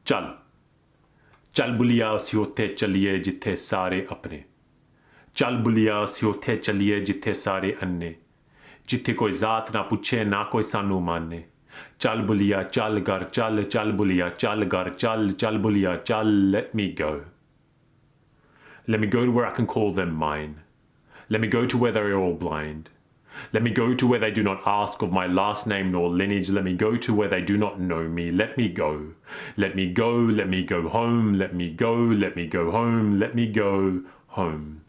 चल चल बुलिया ਅਸੀਂ ਉੱਥੇ ਚੱਲੀਏ ਜਿੱਥੇ ਸਾਰੇ ਆਪਣੇ चल बुलिया ਅਸੀਂ ਉੱਥੇ ਚੱਲੀਏ ਜਿੱਥੇ ਸਾਰੇ ਅੰਨੇ ਜਿੱਥੇ ਕੋਈ ਜ਼ਾਤ ਨਾ ਪੁੱਛੇ ਨਾ ਕੋਈ ਸਾਨੂੰ ਮੰਨੇ चल बुलिया चल ghar चल बुलिया चल ghar चल बुलिया चल let me go to where I can call them mine. Let me go to where they're all blind. Let me go to where they do not ask of my last name nor lineage. Let me go to where they do not know me. Let me go. Let me go. Let me go home. Let me go. Let me go home. Let me go home.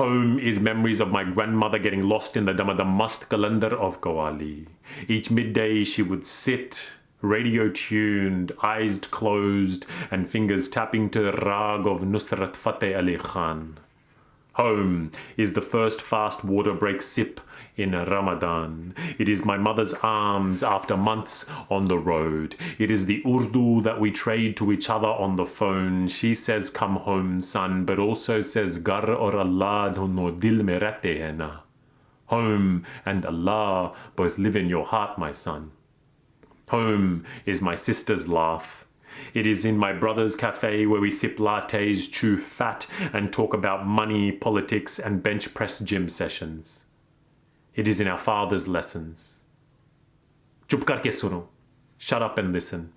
Home is memories of my grandmother getting lost in the mast Qalandar of qawwali. Each midday she would sit, radio tuned, eyes closed, and fingers tapping to the raag of Nusrat Fateh Ali Khan. Home is the first fast water break sip in Ramadan. It is my mother's arms after months on the road. It is the Urdu that we trade to each other on the phone. She says, "Come home, son," but also says, "Ghar aur Allah dono dil mein rehte hai na." Home and Allah both live in your heart, my son. Home is my sister's laugh. It is in my brother's cafe where we sip lattes, chew fat, and talk about money, politics, and bench press gym sessions. It is in our father's lessons. Chup karke suno. Shut up and listen.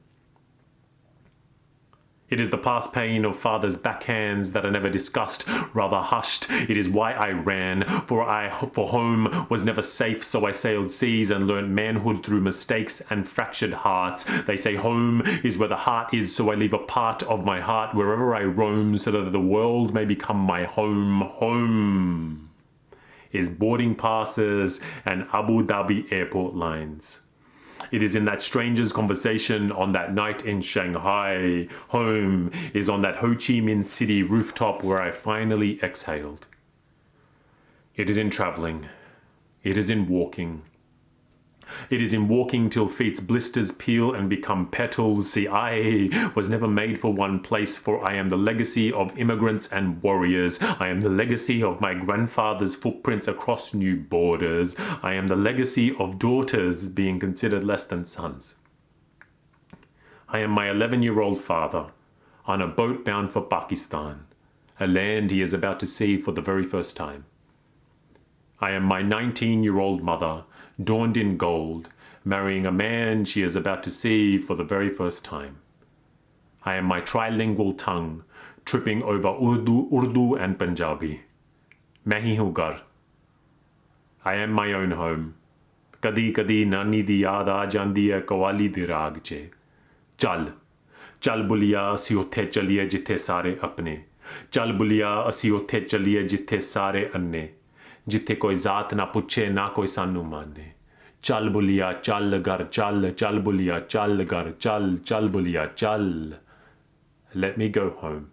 It is the past pain of father's backhands that are never discussed, rather hushed. It is why I ran, for home was never safe, so I sailed seas and learned manhood through mistakes and fractured hearts. They say home is where the heart is, so I leave a part of my heart wherever I roam, so that the world may become my home. Home is boarding passes and Abu Dhabi airport lines. It is in that stranger's conversation on that night in Shanghai. Home is on that Ho Chi Minh City rooftop where I finally exhaled. It is in traveling. It is in walking. It is in walking till feet's blisters peel and become petals. See, I was never made for one place, for I am the legacy of immigrants and warriors. I am the legacy of my grandfather's footprints across new borders. I am the legacy of daughters being considered less than sons. I am my 11-year-old father on a boat bound for Pakistan, a land he is about to see for the very first time. I am my 19-year-old mother, adorned in gold, marrying a man she is about to see for the very first time. I am my trilingual tongue, tripping over Urdu and Punjabi. Main hi hu ghar. I am my own home. Kadi kadi nani di yaad aa jandi hai qawwali di raag che. Chal Bulleya ਅਸੀਂ ਉੱਥੇ ਚੱਲੀਏ ਜਿੱਥੇ ਸਾਰੇ ਆਪਣੇ. Chal Bulleya ਅਸੀਂ ਉੱਥੇ ਚੱਲੀਏ ਜਿੱਥੇ ਸਾਰੇ ਅੰਨੇ. जिथे कोई जात ना पुछे ना कोई सानू माने. चल बुलिया चल ghar चल बुलिया चल ghar चल बुलिया चल. Let me go home.